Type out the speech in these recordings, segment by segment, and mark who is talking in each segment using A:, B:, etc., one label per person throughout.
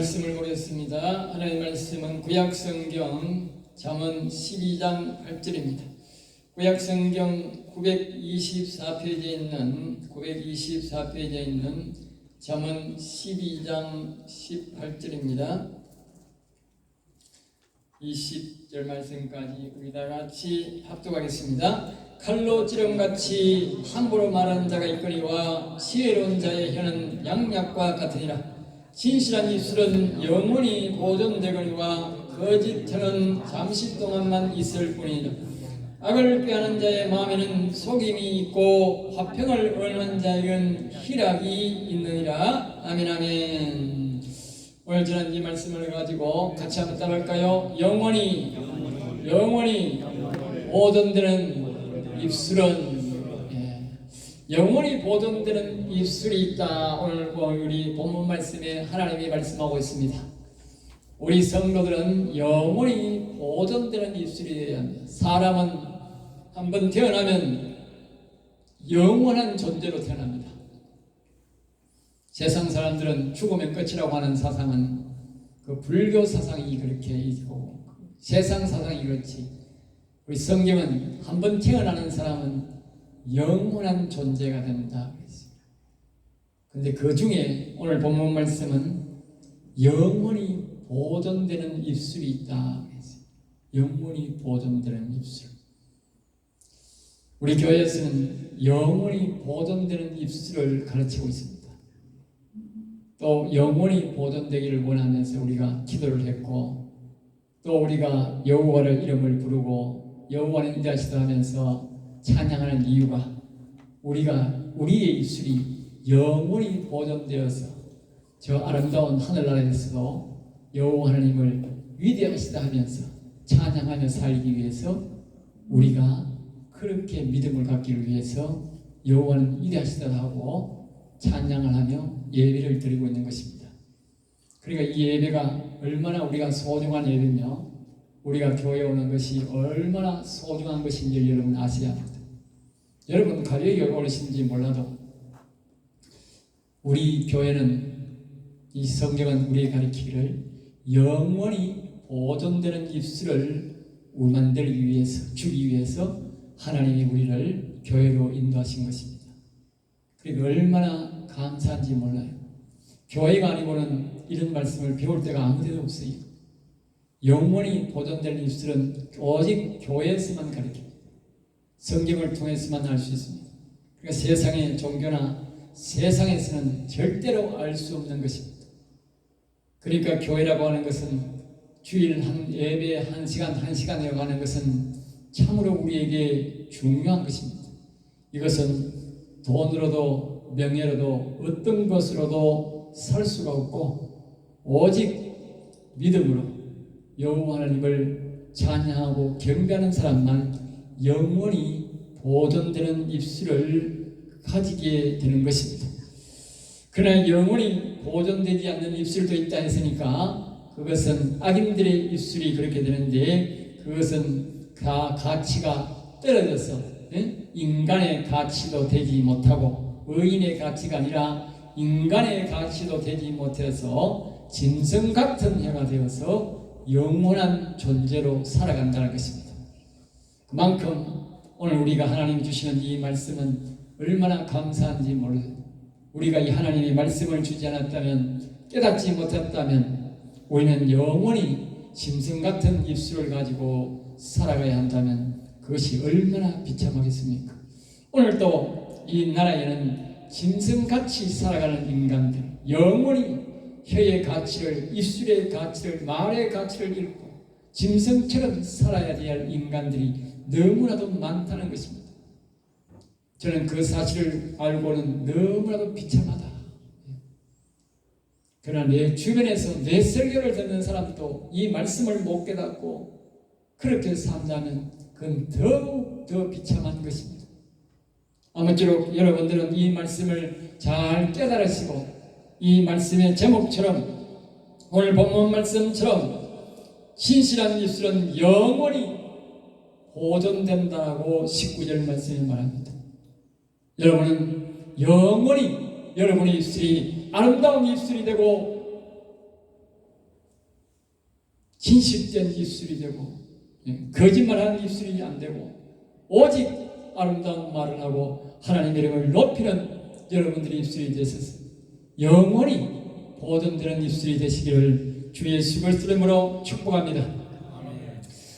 A: 말씀을 보겠습니다. 하나님의 말씀은 구약성경 잠언 12장 8절입니다. 구약성경 924페이지에 있는 잠언 12장 18절입니다. 20절 말씀까지 우리 다 같이 합독하겠습니다. 칼로 찌름같이 함부로 말하는 자가 있거니와 지혜로운 자의 혀는 양약과 같으니라. 진실한 입술은 영원히 보존되거니와 거짓 혀는 잠시 동안만 있을 뿐이니라. 악을 꾀하는 자의 마음에는 속임이 있고 화평을 얻는 자에게는 희락이 있느니라. 아멘 아멘. 오늘 전한 이 말씀을 가지고 같이 한번 따라할까요? 영원히 보존되는 입술은 영원히 보존되는 입술이 있다. 오늘 우리 본문 말씀에 하나님이 말씀하고 있습니다. 우리 성도들은 영원히 보존되는 입술이 되어야 합니다. 사람은 한번 태어나면 영원한 존재로 태어납니다. 세상 사람들은 죽으면 끝이라고 하는 사상은 그 불교 사상이 그렇게 있고 세상 사상이 그렇지, 우리 성경은 한번 태어나는 사람은 영원한 존재가 된다 그랬습니다. 그런데 그 중에 오늘 본문 말씀은 영원히 보존되는 입술이 있다 그랬습니다. 영원히 보존되는 입술. 우리 교회에서는 영원히 보존되는 입술을 가르치고 있습니다. 또 영원히 보존되기를 원하면서 우리가 기도를 했고, 또 우리가 여호와를 이름을 부르고 여호와는 인자하시다 하면서 찬양하는 이유가 우리의 입술이 영원히 보존되어서 저 아름다운 하늘나라에서도 여호와 하나님을 위대하시다 하면서 찬양하며 살기 위해서, 우리가 그렇게 믿음을 갖기를 위해서 여호와는 위대하시다 하고 찬양을 하며 예배를 드리고 있는 것입니다. 그러니까 이 예배가 얼마나 우리가 소중한 예배며 우리가 교회에 오는 것이 얼마나 소중한 것인지 여러분 아셔야 합니다. 여러분 가족이 오르신지 몰라도 우리 교회는, 이 성경은 우리에게 가르치기를 영원히 보존되는 입술을 만들기 위해서, 주기 위해서 하나님이 우리를 교회로 인도하신 것입니다. 그리고 얼마나 감사한지 몰라요. 교회가 아니고는 이런 말씀을 배울 때가 아무 데도 없어요. 영원히 보존되는 입술은 오직 교회에서만 가르칩니다. 성경을 통해서만 알 수 있습니다. 그러니까 세상의 종교나 세상에서는 절대로 알 수 없는 것입니다. 그러니까 교회라고 하는 것은 주일 한 예배 한 시간에 가는 것은 참으로 우리에게 중요한 것입니다. 이것은 돈으로도 명예로도 어떤 것으로도 살 수가 없고 오직 믿음으로 여호와 하나님을 찬양하고 경배하는 사람만 영원히 보존되는 입술을 가지게 되는 것입니다. 그러나 영원히 보존되지 않는 입술도 있다 했으니까 그것은 악인들의 입술이 그렇게 되는데, 그것은 다 가치가 떨어져서 인간의 가치도 되지 못하고 의인의 가치가 아니라 인간의 가치도 되지 못해서 짐승 같은 혀가 되어서 영원한 존재로 살아간다는 것입니다. 그만큼 오늘 우리가 하나님이 주시는 이 말씀은 얼마나 감사한지 몰라요. 우리가 이 하나님의 말씀을 주지 않았다면, 깨닫지 못했다면 우리는 영원히 짐승 같은 입술을 가지고 살아가야 한다면 그것이 얼마나 비참하겠습니까? 오늘 또 이 나라에는 짐승같이 살아가는 인간들, 영원히 혀의 가치를, 입술의 가치를, 말의 가치를 잃고 짐승처럼 살아야 될 인간들이 너무나도 많다는 것입니다. 저는 그 사실을 알고는 너무나도 비참하다. 그러나 내 주변에서 내 설교를 듣는 사람도 이 말씀을 못 깨닫고 그렇게 산다면 그건 더욱 더 비참한 것입니다. 아무쪼록 여러분들은 이 말씀을 잘 깨달으시고 이 말씀의 제목처럼, 오늘 본문 말씀처럼 신실한 입술은 영원히 보존된다고 19절 말씀에 말합니다. 여러분은 영원히 여러분의 입술이 아름다운 입술이 되고 진실된 입술이 되고 거짓말하는 입술이 안 되고 오직 아름다운 말을 하고 하나님의 이름을 높이는 여러분들의 입술이 되셔서 영원히 보존되는 입술이 되시기를 주 예수 그리스도의 이름으로 축복합니다.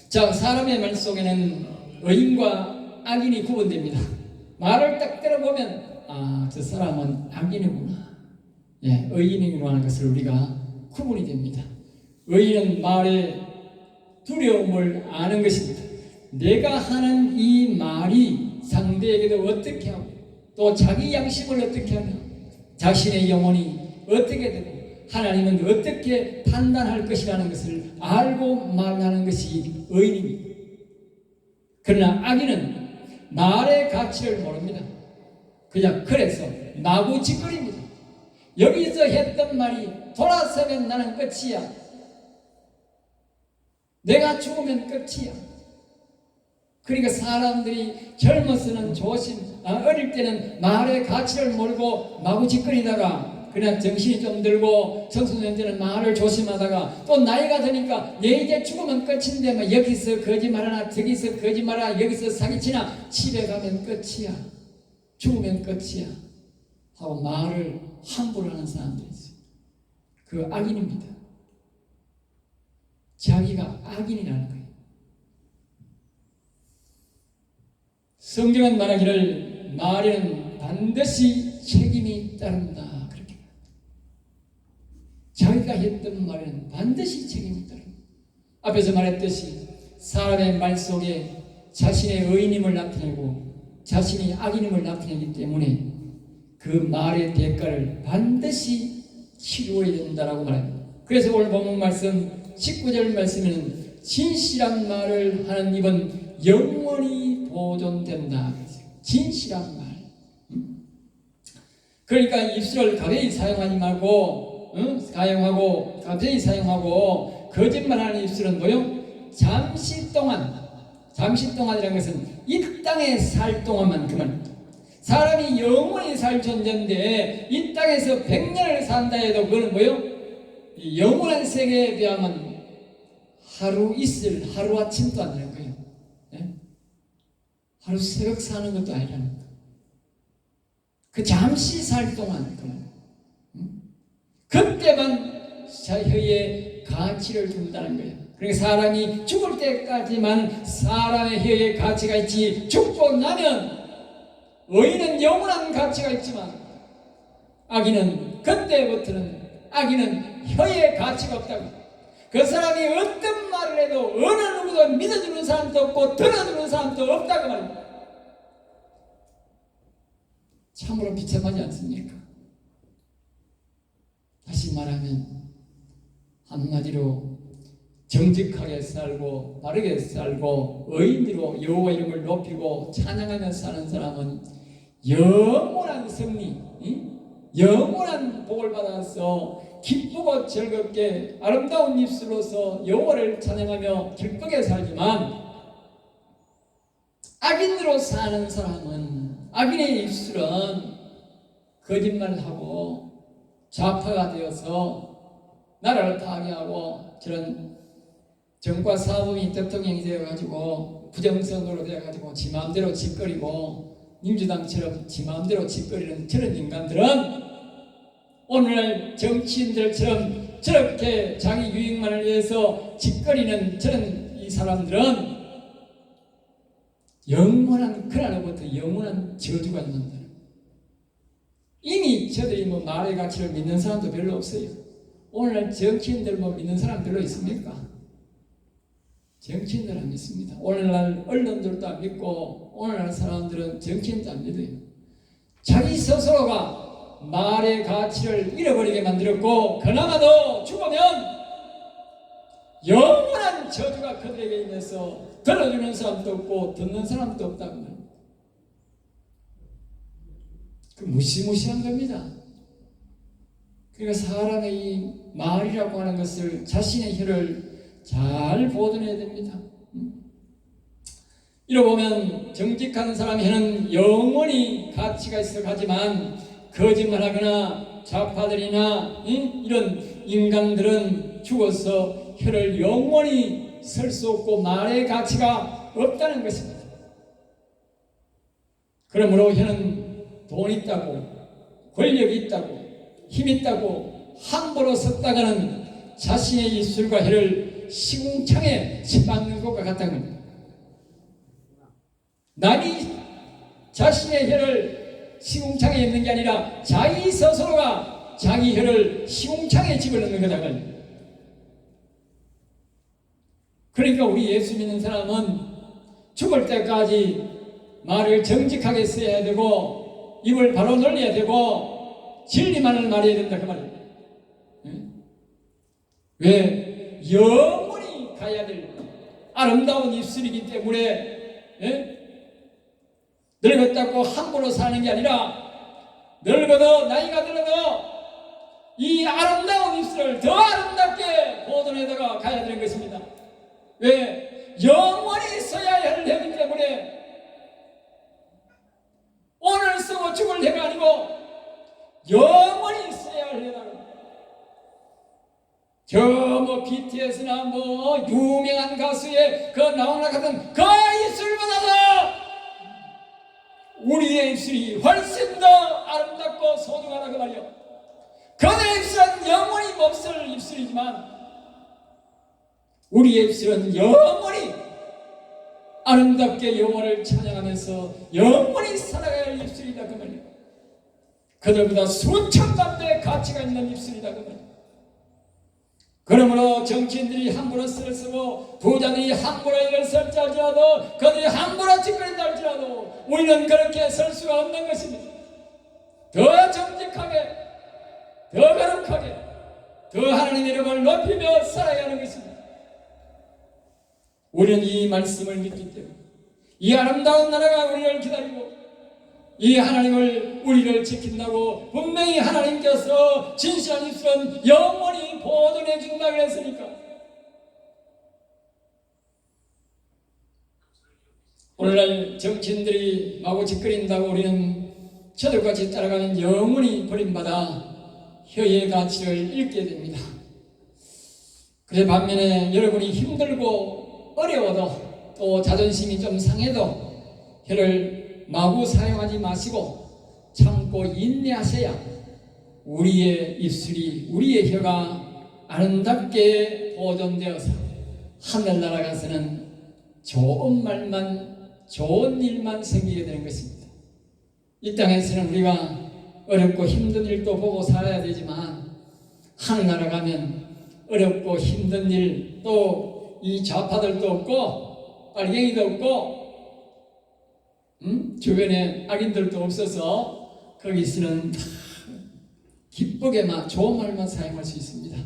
A: 자, 사람의 말 속에는 의인과 악인이 구분됩니다. 말을 딱 들어보면 저 사람은 악인이구나, 의인이구나 하는 것을 우리가 구분이 됩니다. 의인은 말의 두려움을 아는 것입니다. 내가 하는 이 말이 상대에게도 어떻게 하고 또 자기 양심을 어떻게 하며 자신의 영혼이 어떻게 되고 하나님은 어떻게 판단할 것이라는 것을 알고 말하는 것이 의인입니다. 그러나 악인은 말의 가치를 모릅니다. 그냥 그래서 마구짓거립니다. 여기서 했던 말이 돌아서면 나는 끝이야. 내가 죽으면 끝이야. 그러니까 사람들이 젊어서는 어릴 때는 말의 가치를 모르고 마구짓거리다가 그냥 정신이 좀 들고 청소년 때는 말을 조심하다가 또 나이가 드니까 얘 이제 죽으면 끝인데 막 여기서 거짓말하나 저기서 거짓말하나 여기서 사기치나 집에 가면 끝이야. 죽으면 끝이야 하고 말을 함부로 하는 사람들이 있어요. 그 악인입니다. 자기가 악인이라는 거예요. 성경은 말하기를 말에는 반드시 책임이 따른다 그렇게 말합니다. 자기가 했던 말에는 반드시 책임이 따른다. 앞에서 말했듯이 사람의 말 속에 자신의 의인임을 나타내고 자신이 악인임을 나타내기 때문에 그 말의 대가를 반드시 치루어야 된다라고 말합니다. 그래서 오늘 본문 말씀 19절 말씀에는 진실한 말을 하는 입은 영원히 보존된다. 진실한 말. 그러니까 입술을 가벼이 사용하지 말고 가벼이 사용하고 거짓말하는 입술은 뭐요? 잠시 동안이라는 것은 이 땅에 살 동안만 그만. 사람이 영원히 살 존재인데 이 땅에서 100년을 산다 해도 그건 뭐요? 영원한 세계에 비하면 하루아침도 안 되는 거예요. 하루 새벽 사는 것도 아니라는 거예요. 그 잠시 살 동안 그때만 혀의 가치를 준다는 거예요. 그러니까 사람이 죽을 때까지만 사람의 혀의 가치가 있지 죽고 나면 의인은 영원한 가치가 있지만 악인은 그때부터는 혀의 가치가 없다고. 그 사람이 어떤 말을 해도 어느 누구도 믿어주는 사람도 없고 들어주는 사람도 없다고 말입니다. 참으로 비참하지 않습니까? 다시 말하면 한마디로 정직하게 살고 바르게 살고 의인으로 여호와 이름을 높이고 찬양하며 사는 사람은 영원한 승리, 영원한 복을 받아서 기쁘고 즐겁게 아름다운 입술로서 여호와를 찬양하며 기쁘게 살지만 악인으로 사는 사람은 악인의 입술은 거짓말하고 좌파가 되어서 나라를 파괴하고 저런 정과 사범이 대통령이 되어가지고 부정선거로 되어가지고 지 마음대로 짓거리고 민주당처럼 지 마음대로 짓거리는 저런 인간들은 오늘날 정치인들처럼 저렇게 자기 유익만을 위해서 짓거리는 저런 이 사람들은 영원한 그날로부터 영원한 저주가 있는다. 이미 저들이 말의 가치를 믿는 사람도 별로 없어요. 오늘날 정치인들 믿는 사람 별로 있습니까? 정치인들 안 믿습니다. 오늘날 언론들도 안 믿고 오늘날 사람들은 정치인도 안 믿어요. 자기 스스로가 말의 가치를 잃어버리게 만들었고 그나마도 죽으면 영원한 저주가 그들에게 임해서 들어주는 사람도 없고 듣는 사람도 없다고 말합니다. 그 무시무시한 겁니다. 그러니까 사람의 이 말이라고 하는 것을 자신의 혀를 잘 보존해야 됩니다. 이러고 보면 정직한 사람의 혀는 영원히 가치가 있어 가지만 거짓말하거나 좌파들이나 이런 인간들은 죽어서 혀를 영원히 쓸 수 없고 말의 가치가 없다는 것입니다. 그러므로 혀는 돈 있다고 권력이 있다고 힘 있다고 함부로 썼다가는 자신의 입술과 혀를 시궁창에 쳐박는 것과 같다는 겁니다. 남이 자신의 혀를 시궁창에 있는 게 아니라 자기 스스로가 자기 혀를 시궁창에 집어넣는 거다. 그러니까 우리 예수 믿는 사람은 죽을 때까지 말을 정직하게 써야 되고 입을 바로 놀려야 되고 진리만을 말해야 된다 그 말이에요. 왜? 영원히 가야 될 아름다운 입술이기 때문에 늙었다고 함부로 사는 게 아니라 늙어도 나이가 들어도 이 아름다운 입술을 더 아름답게 보존해다가 가야 되는 것입니다. 왜? 영원히 써야 할 해이기 때문에 오늘 쓰고 죽을 해가 아니고 영원히 써야 할 해다. 저 뭐 BTS나 뭐 유명한 가수의 그 나오나 같은 그 입술보다도 우리의 입술이 훨씬 더 아름답고 소중하다 그 말이요. 그들의 입술은 영원히 몹쓸 입술이지만 우리의 입술은 영원히 아름답게 영원을 찬양하면서 영원히 살아가야 할 입술이다 그 말이요. 그들보다 수천만 배 가치가 있는 입술이다 그 말이요. 그러므로 정치인들이 함부로 쓰를 쓰고 부자들이 함부로 이를 쓸지 할지라도 그들이 함부로 짓거린다 할지라도 우리는 그렇게 설 수가 없는 것입니다. 더 정직하게 더 거룩하게 더 하나님의 이름을 높이며 살아야 하는 것입니다. 우리는 이 말씀을 믿기 때문에 이 아름다운 나라가 우리를 기다리고 이 하나님을 우리를 지킨다고 분명히 하나님께서 진실한 입술은 영원히 보존해 준다 그랬으니까 오늘날 정치인들이 마구 짓거린다고 우리는 저들같이 따라가는 영원히 버림받아 혀의 가치를 잃게 됩니다. 그래 반면에 여러분이 힘들고 어려워도 또 자존심이 좀 상해도 혀를 마구 사용하지 마시고 참고 인내하셔야 우리의 입술이 우리의 혀가 아름답게 보존되어서 하늘나라 가서는 좋은 말만 좋은 일만 생기게 되는 것입니다. 이 땅에서는 우리가 어렵고 힘든 일도 보고 살아야 되지만 하늘나라 가면 어렵고 힘든 일 또 이 좌파들도 없고 빨갱이도 없고 주변에 악인들도 없어서 거기서는 기쁘게만 좋은 말만 사용할 수 있습니다.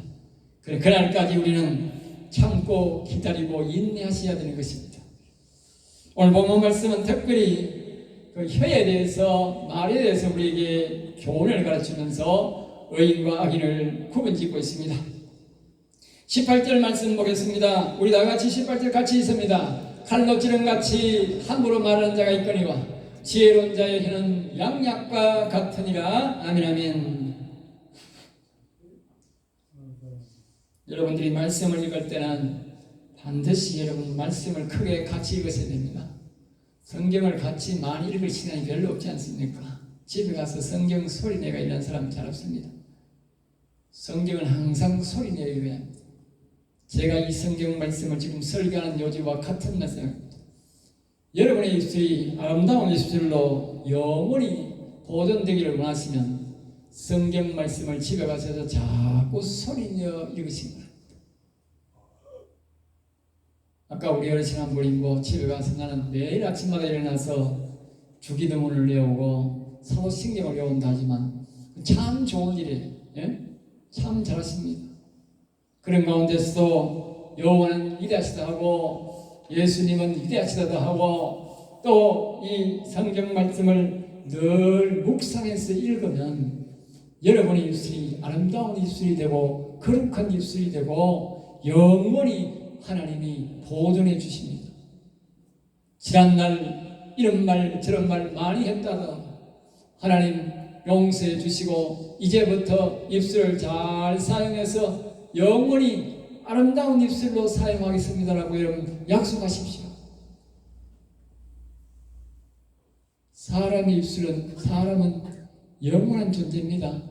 A: 그래 그날까지 우리는 참고 기다리고 인내하셔야 되는 것입니다. 오늘 본문 말씀은 특별히 그 혀에 대해서 말에 대해서 우리에게 교훈을 가르치면서 의인과 악인을 구분짓고 있습니다. 18절 말씀 보겠습니다. 우리 다 같이 18절 같이 있습니다. 칼로 찌른 같이 함부로 말하는 자가 있거니와 지혜로운 자의 혀는 양약과 같으니라. 아멘 아멘. 여러분들이 말씀을 읽을 때는 반드시 여러분 말씀을 크게 같이 읽으셔야 됩니다. 성경을 같이 많이 읽을 시간이 별로 없지 않습니까? 집에 가서 성경 소리내가 있는 사람 잘 없습니다. 성경은 항상 소리내어 읽어야 합니다. 제가 이 성경 말씀을 지금 설교하는 요지와 같은 말씀입니다. 여러분의 입술이 아름다운 입술로 영원히 보존되기를 원하시면 성경 말씀을 집에 가셔서 자꾸 소리내어 읽으시기 바랍니다. 아까 우리 어르신 한 분이 뭐 집에 가서 나는 매일 아침마다 일어나서 주기도문을 외우고 사도신경을 외운다 하지만 참 좋은 일이에요. 예? 참 잘하십니다. 그런 가운데서도 여호와는 위대하시다 하고 예수님은 위대하시다도 하고 또 이 성경 말씀을 늘 묵상해서 읽으면 여러분의 입술이 아름다운 입술이 되고 거룩한 입술이 되고 영원히 하나님이 보존해 주십니다. 지난날 이런 말 저런 말 많이 했다가 하나님 용서해 주시고 이제부터 입술을 잘 사용해서 영원히 아름다운 입술로 사용하겠습니다라고 여러분 약속하십시오. 사람은 영원한 존재입니다.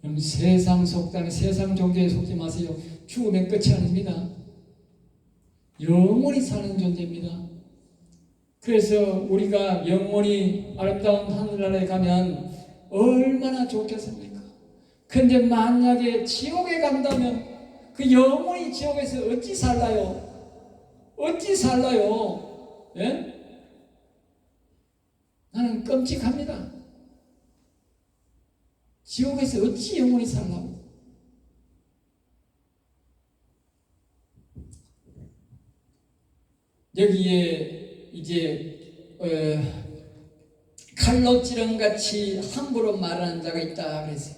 A: 여러분 세상 속담, 세상 종교에 속지 마세요. 죽으면 끝이 아닙니다. 영원히 사는 존재입니다. 그래서 우리가 영원히 아름다운 하늘나라에 가면 얼마나 좋겠습니까? 근데 만약에 지옥에 간다면 그 영원히 지옥에서 어찌 살라요? 어찌 살라요? 예? 나는 끔찍합니다. 지옥에서 어찌 영원히 살라고? 여기에 이제 칼로 찌른같이 함부로 말하는 자가 있다 그랬어요.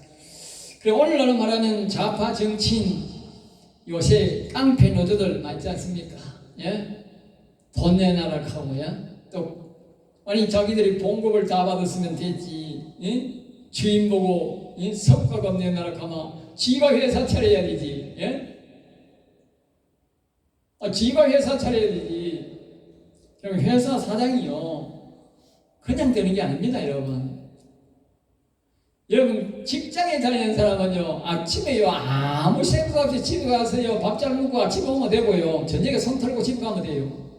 A: 그래 오늘날로 말하면 좌파 정치인 요새 깡패 노조들 맞지 않습니까? 예? 돈 내놔라 하고요. 또 아니 자기들이 봉급을 다 받았으면 됐지. 예? 주인 보고 예? 성과급 내놔라 하면 지가 회사 차려야 되지. 예? 지가 회사 차려야 되지. 회사 사장이요 그냥 되는 게 아닙니다. 여러분 직장에 다니는 사람은요 아침에요 아무 생각 없이 집에 가서요 밥 잘 먹고 아침에 오면 되고요 저녁에 손 털고 집에 가면 돼요.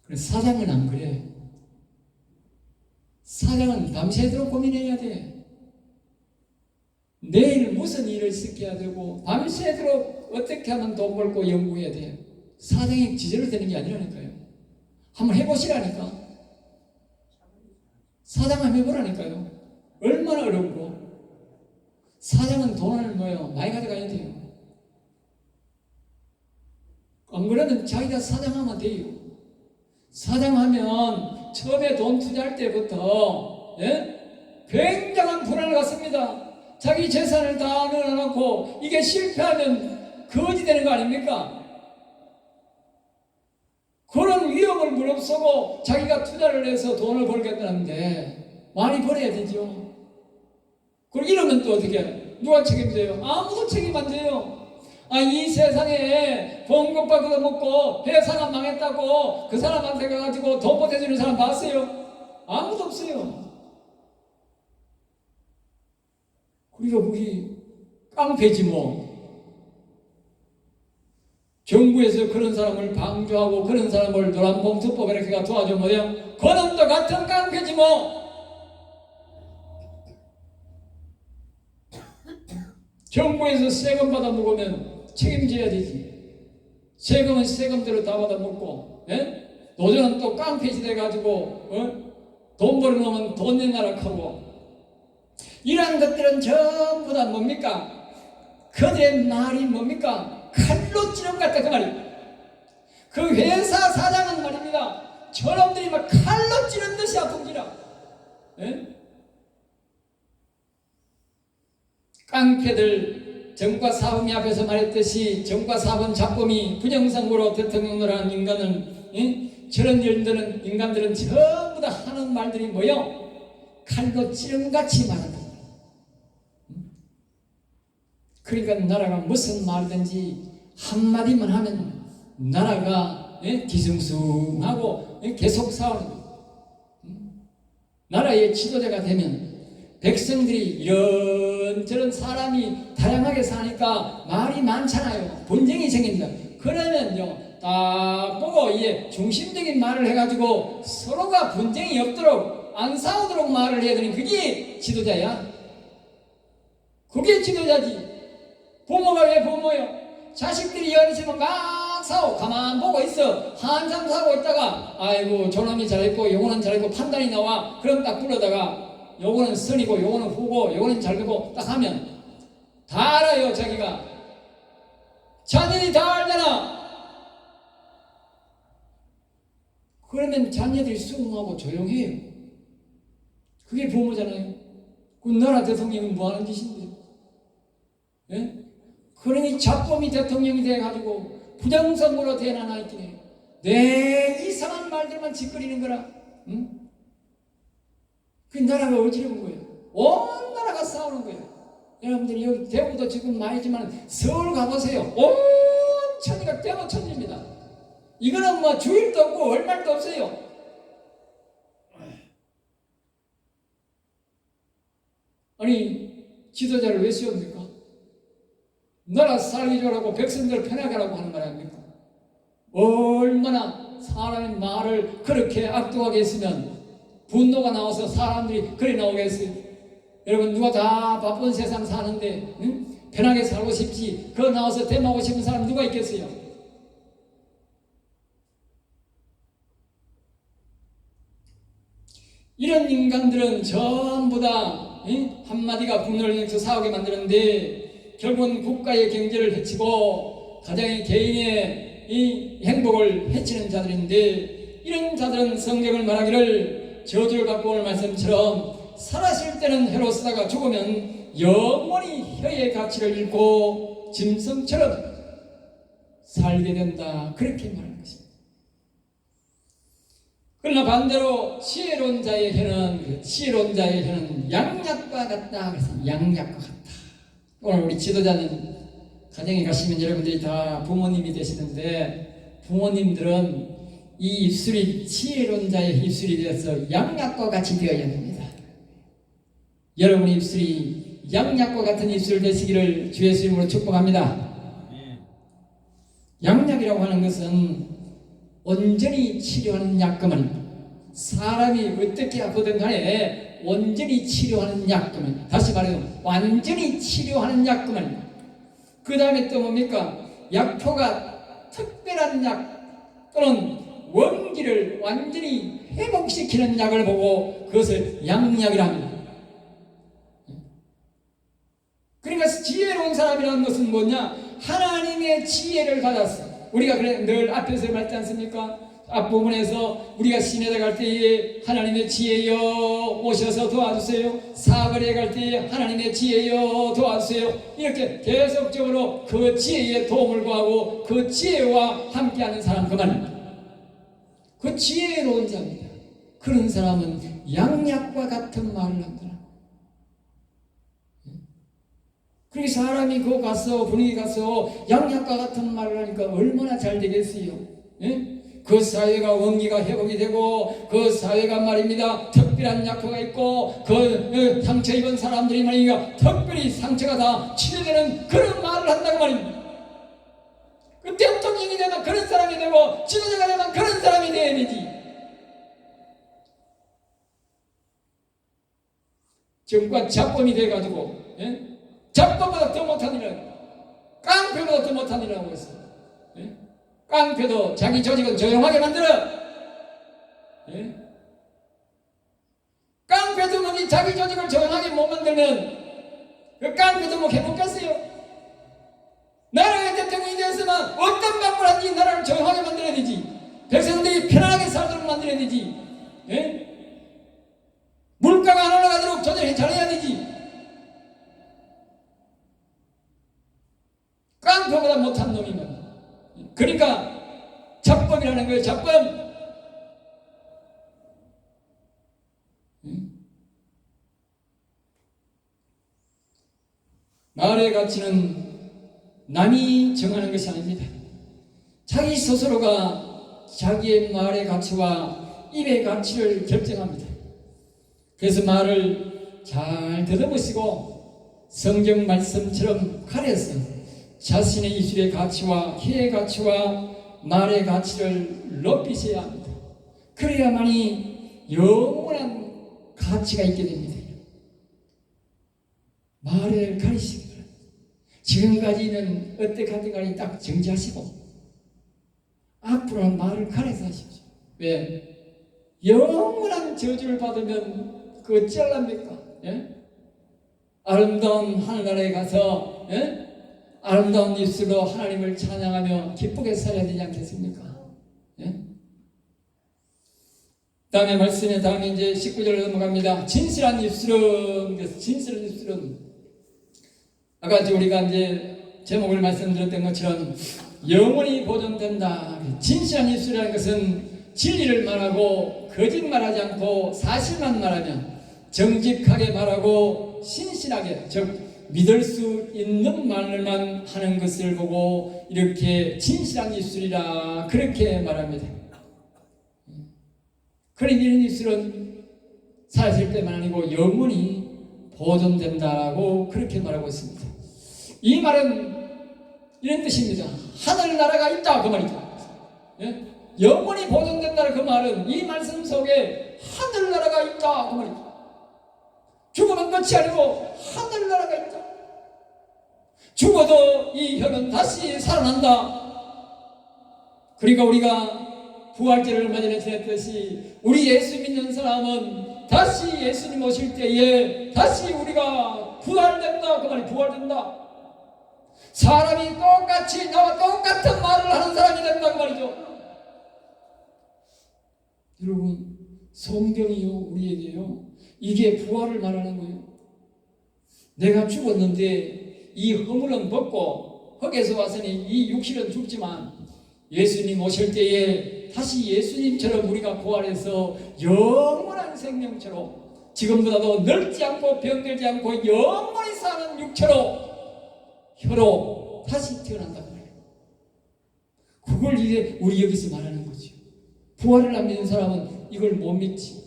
A: 그래서 사장은 안 그래요. 사장은 밤새도록 고민해야 돼. 내일 무슨 일을 시켜야 되고 밤새도록 어떻게 하면 돈 벌고 연구해야 돼요. 사장이 지저로 되는 게 아니라니까요. 한번 해보시라니까. 사장 한번 해보라니까요. 얼마나 어렵고. 사장은 돈을 많이 가져가야 돼요. 안 그러면 자기가 사장하면 돼요. 사장하면 처음에 돈 투자할 때부터 예? 굉장한 불안을 갖습니다. 자기 재산을 다 넣어놓고 이게 실패하면 거지 되는 거 아닙니까? 그런 위험을 무릅쓰고 자기가 투자를 해서 돈을 벌겠다는데 많이 벌어야 되죠. 그럼 이러면 또 어떻게 누가 책임져요? 아무도 책임 안 져요. 이 세상에 봉급 받고 먹고 회사가 망했다고 그 사람한테 가가지고 돈 보태주는 사람 봤어요? 아무도 없어요. 그러니까 우리 깡패지 뭐. 정부에서 그런 사람을 방조하고 그런 사람을 노란봉투법 이렇게 도와주면 뭐예요? 그놈도 같은 깡패지 뭐. 정부에서 세금 받아 먹으면 책임져야 되지. 세금은 세금대로 다 받아 먹고, 예? 노조는 또 깡패지 돼가지고 돈 벌어놓으면 돈 내놔라 하고. 이러한 것들은 전부 다 뭡니까? 그들의 말이 뭡니까? 칼로 찌른 같다 그 말이. 그 회사 사장은 말입니다. 저놈들이 막 칼로 찌른 듯이 아픈기라. 예? 깡패들 정과 사범이 앞에서 말했듯이 정과 사범 잡범이 부정선거로 대통령을 하는 인간은 예? 저런 인간들은 전부 다 하는 말들이 뭐요? 칼로 찌른같이 말한다. 그러니까 나라가 무슨 말든지 한마디만 하면 나라가 뒤숭숭하고 계속 싸우는 거예요. 나라의 지도자가 되면 백성들이 이런저런 사람이 다양하게 사니까 말이 많잖아요. 분쟁이 생긴다. 그러면요 딱 보고 이제 중심적인 말을 해가지고 서로가 분쟁이 없도록 안 싸우도록 말을 해야 되는 그게 지도자야. 그게 지도자지. 부모가 왜 부모요? 자식들이 연습은 막 싸워 가만 보고 있어. 한참 싸우고 있다가 아이고 저놈이 잘했고 요거는 잘했고 판단이 나와. 그럼 딱 불러다가 요거는 선이고 요거는 후고 요거는 잘되고 딱 하면 다 알아요. 자기가 자녀들이 다 알잖아. 그러면 자녀들이 수긍하고 조용해요. 그게 부모잖아요. 그 나라 대통령은 뭐하는 짓인데? 예? 그러니 잡범이 대통령이 돼가지고 부정선거로 대나나 있더니 내 이상한 말들만 짓거리는 거라. 응? 그 나라가 어지러운 거예요. 온 나라가 싸우는 거예요. 여러분들이 여기 대구도 지금 많이지만 서울 가보세요. 온 천지가 대구 천지입니다. 이거는 뭐 주일도 없고 월말도 없어요. 아니 지도자를 왜 세웁니까? 나라 살기 좋으라고 백성들 편하게 하라고 하는 말 아닙니까? 얼마나 사람의 말을 그렇게 악독하게 했으면 분노가 나와서 사람들이 그래 나오겠어요? 여러분 누가 다 바쁜 세상 사는데 응? 편하게 살고 싶지 그거 나와서 대마하고 싶은 사람 누가 있겠어요? 이런 인간들은 전부 다 한마디가 분노를 일으켜 싸우게 만드는데 결국은 국가의 경제를 해치고 가정의 개인의 이 행복을 해치는 자들인데 이런 자들은 성경을 말하기를 저주를 갖고 오는 말씀처럼 살아실 때는 해로 쓰다가 죽으면 영원히 혀의 가치를 잃고 짐승처럼 살게 된다 그렇게 말하는 것입니다. 그러나 반대로 지혜로운 자의 혀는 지혜로운 자의 혀는 양약과 같다. 그래서 양약과 같다. 오늘 우리 지도자는 가정에 가시면 여러분들이 다 부모님이 되시는데 부모님들은 이 입술이 지혜로운 자의 입술이 되어서 양약과 같이 되어야 됩니다. 여러분 입술이 양약과 같은 입술 되시기를 주 예수 이름으로 축복합니다. 양약이라고 하는 것은 온전히 치료하는 약금을 사람이 어떻게 아프든 간에 온전히 치료하는 약금을 다시 말해서 완전히 치료하는 약금을 그 다음에 또 뭡니까? 약효가 특별한 약 또는 원기를 완전히 회복시키는 약을 보고 그것을 양약이라 합니다. 그러니까 지혜로운 사람이라는 것은 뭐냐? 하나님의 지혜를 받았어. 우리가 그래 늘 앞에서 말했지 않습니까? 앞부분에서 우리가 시내에 갈 때에 하나님의 지혜여 오셔서 도와주세요. 사거리에 갈 때에 하나님의 지혜여 도와주세요. 이렇게 계속적으로 그 지혜의 도움을 구하고 그 지혜와 함께하는 사람 그만. 그 지혜로운 자입니다. 그런 사람은 양약과 같은 말을 한다. 그렇게 사람이 그거 가서 분위기 가서 양약과 같은 말을 하니까 얼마나 잘 되겠어요. 예? 그 사회가 원기가 회복이 되고 그 사회가 말입니다 특별한 약효가 있고 그 상처 입은 사람들이 말이니까 특별히 상처가 다 치료되는 그런 말을 한다고 말입니다. 그 대통령이 되면 그런 사람이 되고 지도자가 되면 그런 사람이 되어야 되지. 정과 잡범이 돼가지고 예? 잡범보다 더 못한 일을 깡패보다 더 못한 일을 하고 있어요. 예? 깡패도 자기 조직은 조용하게 만들어. 예? 깡패도 뭐 자기 조직을 조용하게 못 만들면 그 깡패도 뭐 해먹겠어요? 나라의 대통령이 되었으면 어떤 방법을 하든지 나라를 조용하게 만들어야 되지. 백성들이 편안하게 살도록 만들어야 되지. 예? 물가가 안 올라가도록 조절해 잘해야 되지. 깡패보다 못한 놈이면 그러니까 잡범이라는 거예요. 잡범. 말의 가치는 남이 정하는 것이 아닙니다. 자기 스스로가 자기의 말의 가치와 입의 가치를 결정합니다. 그래서 말을 잘 더듬으시고 성경 말씀처럼 가려서 자신의 입술의 가치와 혀의 가치와 말의 가치를 높이셔야 합니다. 그래야만이 영원한 가치가 있게 됩니다. 말을 가리시기 바랍니다. 지금까지는 어떻게 하든 간에 딱 정지하시고 앞으로는 말을 가려서 하십시오. 왜? 영원한 저주를 받으면 그 어찌할랍니까? 예? 아름다운 하늘나라에 가서 예? 아름다운 입술로 하나님을 찬양하며 기쁘게 살아야 되지 않겠습니까? 예? 다음에 말씀에 다음에 이제 19절로 넘어갑니다. 진실한 입술은 그래서 진실한 입술은 아까 우리가 이제 제목을 말씀드렸던 것처럼 영원히 보존된다. 진실한 입술이라는 것은 진리를 말하고 거짓말하지 않고 사실만 말하며 정직하게 말하고 신실하게 즉 믿을 수 있는 말만 하는 것을 보고 이렇게 진실한 입술이라 그렇게 말합니다. 그런 이런 입술은 사실 때만 아니고 영원히 보존된다라고 그렇게 말하고 있습니다. 이 말은 이런 뜻입니다. 하늘나라가 있다 그 말이죠. 예? 영원히 보존된다는 그 말은 이 말씀 속에 하늘나라가 있다 그 말이죠. 죽으면 끝이 아니고 하늘나라가 있다. 죽어도 이 혀는 다시 살아난다. 그러니까 우리가 부활절을 얼마 전에 지냈듯이 우리 예수 믿는 사람은 다시 예수님 오실 때에 다시 우리가 부활된다 그 말이 부활된다. 사람이 똑같이 나와 똑같은 말을 하는 사람이 된다 그 말이죠. 여러분 성경이요 우리에게요 이게 부활을 말하는 거예요. 내가 죽었는데 이 허물은 벗고 흙에서 왔으니 이 육실은 죽지만 예수님 오실 때에 다시 예수님처럼 우리가 부활해서 영원한 생명처럼 지금보다도 늙지 않고 병들지 않고 영원히 사는 육체로 혀로 다시 태어난다고 말해요. 그걸 이제 우리 여기서 말하는 거죠. 부활을 안 믿는 사람은 이걸 못 믿지.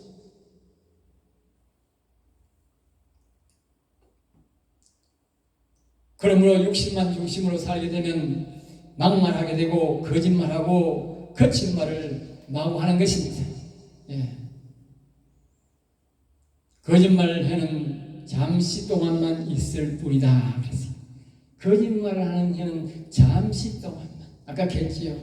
A: 그러므로 육신만 중심으로 살게 되면 막말하게 되고 거짓말하고 거친 말을 마구 하는 것입니다. 예. 거짓말하는 잠시 동안만 있을 뿐이다. 그랬어요. 거짓말을 하는 혀는 잠시 동안만. 아까 했지요.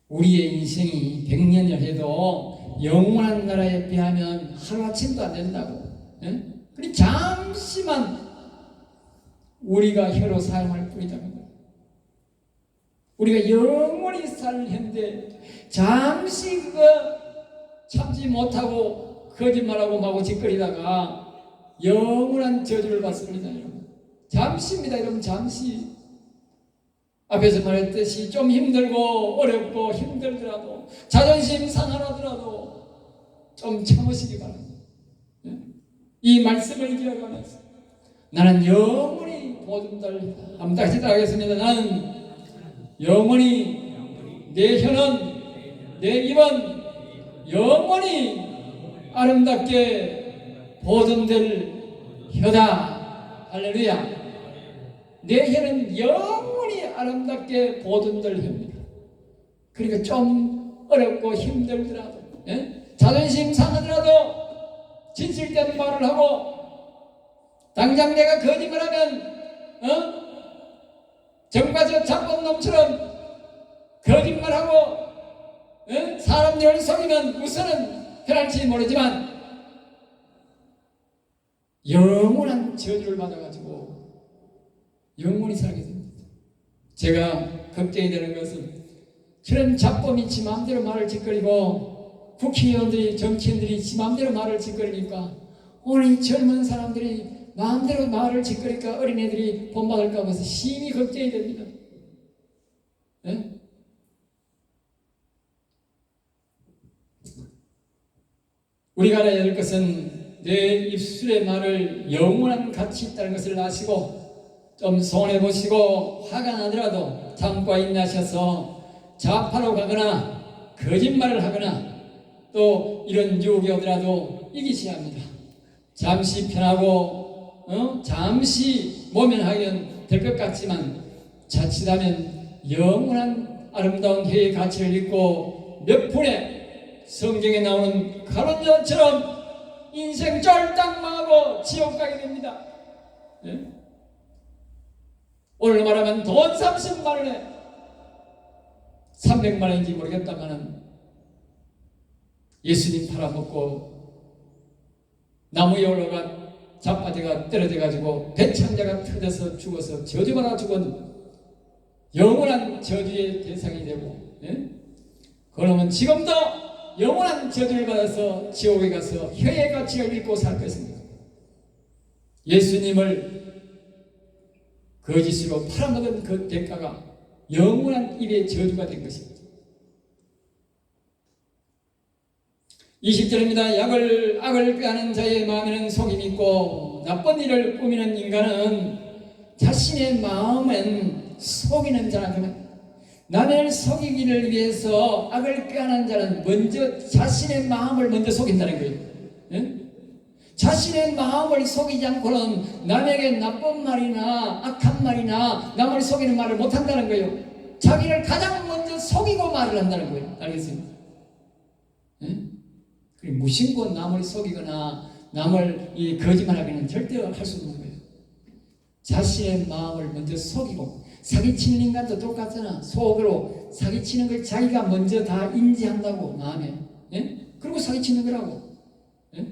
A: 우리의 인생이 100년을 해도 영원한 나라에 비하면 하루아침도 안 된다고. 예? 그리 잠시만 우리가 혀로 사용할 뿐이다. 우리가 영원히 살 현대 잠시 그거 참지 못하고 거짓말하고 마구 짓거리다가 영원한 저주를 받습니다. 여러분. 잠시입니다. 여러분 잠시. 앞에서 말했듯이 좀 힘들고 어렵고 힘들더라도 자존심 상하더라도 좀 참으시기 바랍니다. 이 말씀을 기억하면서 나는 영원히 보존될 한번 다시 따라하겠습니다. 나는 영원히 내 혀는 내 입은 영원히 아름답게 보존될 혀다. 할렐루야. 내 혀는 영원히 아름답게 보존될 혀입니다. 그러니까 좀 어렵고 힘들더라도 자존심 상하더라도 진실된 말을 하고 당장 내가 거짓말하면 정과저 잡범놈처럼 거짓말하고 사람들을 속이면 우선은 편할지 모르지만 영원한 저주를 받아가지고 영원히 살게 됩니다. 제가 걱정이 되는 것은 그런 잡범이 지 마음대로 말을 짓거리고 국회의원들이 정치인들이 지 마음대로 말을 짓거리니까 오늘 젊은 사람들이 마음대로 말을 짓거리니까 어린애들이 본받을까 봐서 심히 걱정이 됩니다. 네? 우리가 알아야 될 것은 내 입술의 말을 영원한 가치 있다는 것을 아시고 좀 손해보시고 화가 나더라도 참고 인내하셔서 좌파로 가거나 거짓말을 하거나 또 이런 유혹이 오더라도 이기셔야 합니다. 잠시 편하고 잠시 모면하면 될 것 같지만 자칫하면 영원한 아름다운 혀의 가치를 잊고 몇 분에 성경에 나오는 가론자처럼 인생 쫄딱 망하고 지옥 가게 됩니다. 네? 오늘 말하면 돈 30만 원에 300만 원인지 모르겠다마는 예수님 팔아먹고 나무에 올라가 자빠지가 떨어져 가지고 배창자가 터져서 죽어서 저주받아 죽은 영원한 저주의 대상이 되고 그러면 지금도 영원한 저주를 받아서 지옥에 가서 혀의 가치를 잃고 살 것입니다. 예수님을 거짓으로 팔아먹은 그 대가가 영원한 입의 저주가 된 것입니다. 20절입니다. 악을 꾀하는 자의 마음에는 속임이 있고 나쁜 일을 꾸미는 인간은 자신의 마음은 속이는 자라면, 남을 속이기를 위해서 악을 꾀하는 자는 먼저 자신의 마음을 먼저 속인다는 거예요. 예? 자신의 마음을 속이지 않고는 남에게 나쁜 말이나 악한 말이나 남을 속이는 말을 못한다는 거예요. 자기를 가장 먼저 속이고 말을 한다는 거예요. 알겠습니까? 예? 무심코 남을 속이거나 남을 거짓말하기는 절대 할 수 없는 거예요. 자신의 마음을 먼저 속이고, 사기치는 인간도 똑같잖아. 속으로 사기치는 걸 자기가 먼저 다 인지한다고, 마음에. 예? 그리고 사기치는 거라고. 예?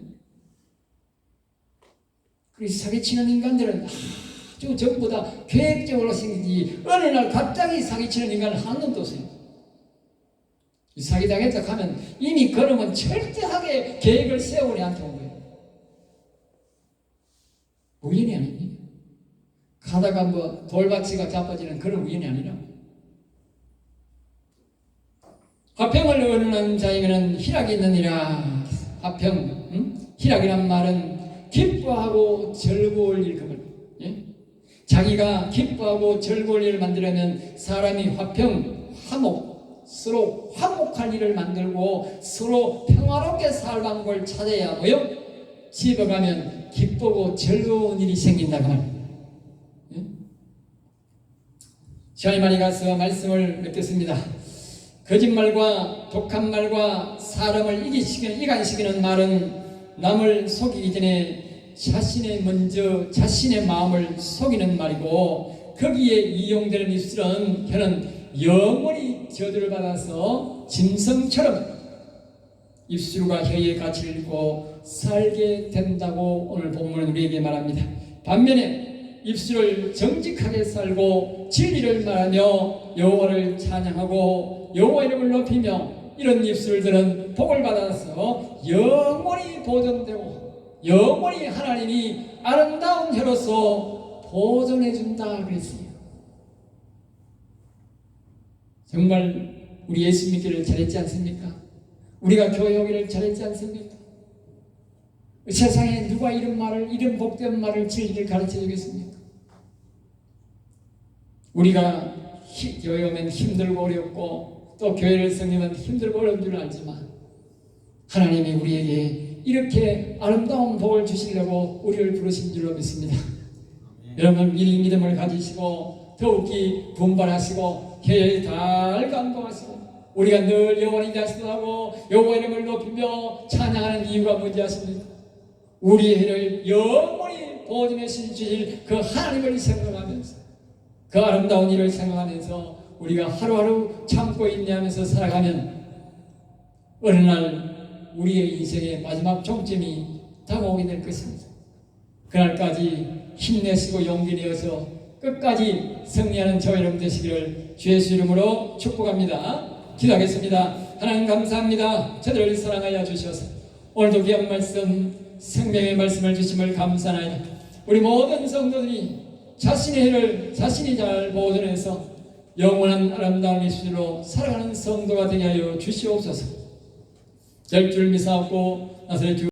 A: 그래서 사기치는 인간들은 아주 전부 다 계획적으로 생기지, 어느 날 갑자기 사기치는 인간은 한 놈도 없어요. 사기당했다 하면 이미 그놈은 철저하게 계획을 세우고 내한테 온 거예요. 우연이 아닙니다. 가다가 뭐 돌밭이가 자빠지는 그런 우연이 아니라, 화평을 얻는 자에게는 희락이 있느니라. 화평, 희락이란 말은 기뻐하고 즐거울 일금을, 예? 자기가 기뻐하고 즐거울 일을 만들려면 사람이 화평, 화목, 서로 화목할 일을 만들고 서로 평화롭게 살 방법을 찾아야 뭐요? 집에 가면 기쁘고 즐거운 일이 생긴다고 말입니다. 시간이 많이 가서 말씀을 맺겠습니다. 거짓말과 독한 말과 사람을 이간시키는 말은 남을 속이기 전에 자신의 마음을 속이는 말이고, 거기에 이용되는 입술은 혀는 영원히 저주를 받아서 짐승처럼 입술과 혀의 가치를 잃고 살게 된다고 오늘 본문은 우리에게 말합니다. 반면에 입술을 정직하게 살고 진리를 말하며 여호와를 찬양하고 여호와 이름을 높이며, 이런 입술들은 복을 받아서 영원히 보존되고 영원히 하나님이 아름다운 혀로서 보존해 준다 그랬어요. 정말 우리 예수 믿기를 잘했지 않습니까? 우리가 교회 오기를 잘했지 않습니까? 세상에 누가 이런 복된 말을, 진리를 가르쳐 주겠습니까? 우리가 교회 오면 힘들고 어렵고 또 교회를 섬기면 힘들고 어려운 줄 알지만, 하나님이 우리에게 이렇게 아름다운 복을 주시려고 우리를 부르신 줄로 믿습니다. 여러분, 이 믿음을 가지시고 더욱이 분발하시고 혀에 달 감동하시고, 우리가 늘 영원히 자신하고 여호와 이름을 높이며 찬양하는 이유가 뭔지 아십니까? 우리의 혀를 영원히 보존해 주실 그 하나님을 생각하면서, 그 아름다운 일을 생각하면서 우리가 하루하루 참고 인내하면서 살아가면 어느 날 우리의 인생의 마지막 종점이 다가오게 될 것입니다. 그날까지 힘내시고 용기 내어서 끝까지 승리하는 저와 여러분 되시기를 주의 이름으로 축복합니다. 기도하겠습니다. 하나님 감사합니다. 저들을 사랑하여 주셔서 오늘도 귀한 말씀, 생명의 말씀을 주심을 감사하나이다. 우리 모든 성도들이 자신의 혀를 자신이 잘 보존해서 영원한 아름다운 예수로 살아가는 성도가 되게 하여 주시옵소서. 열줄 미사옵고 나사렛 주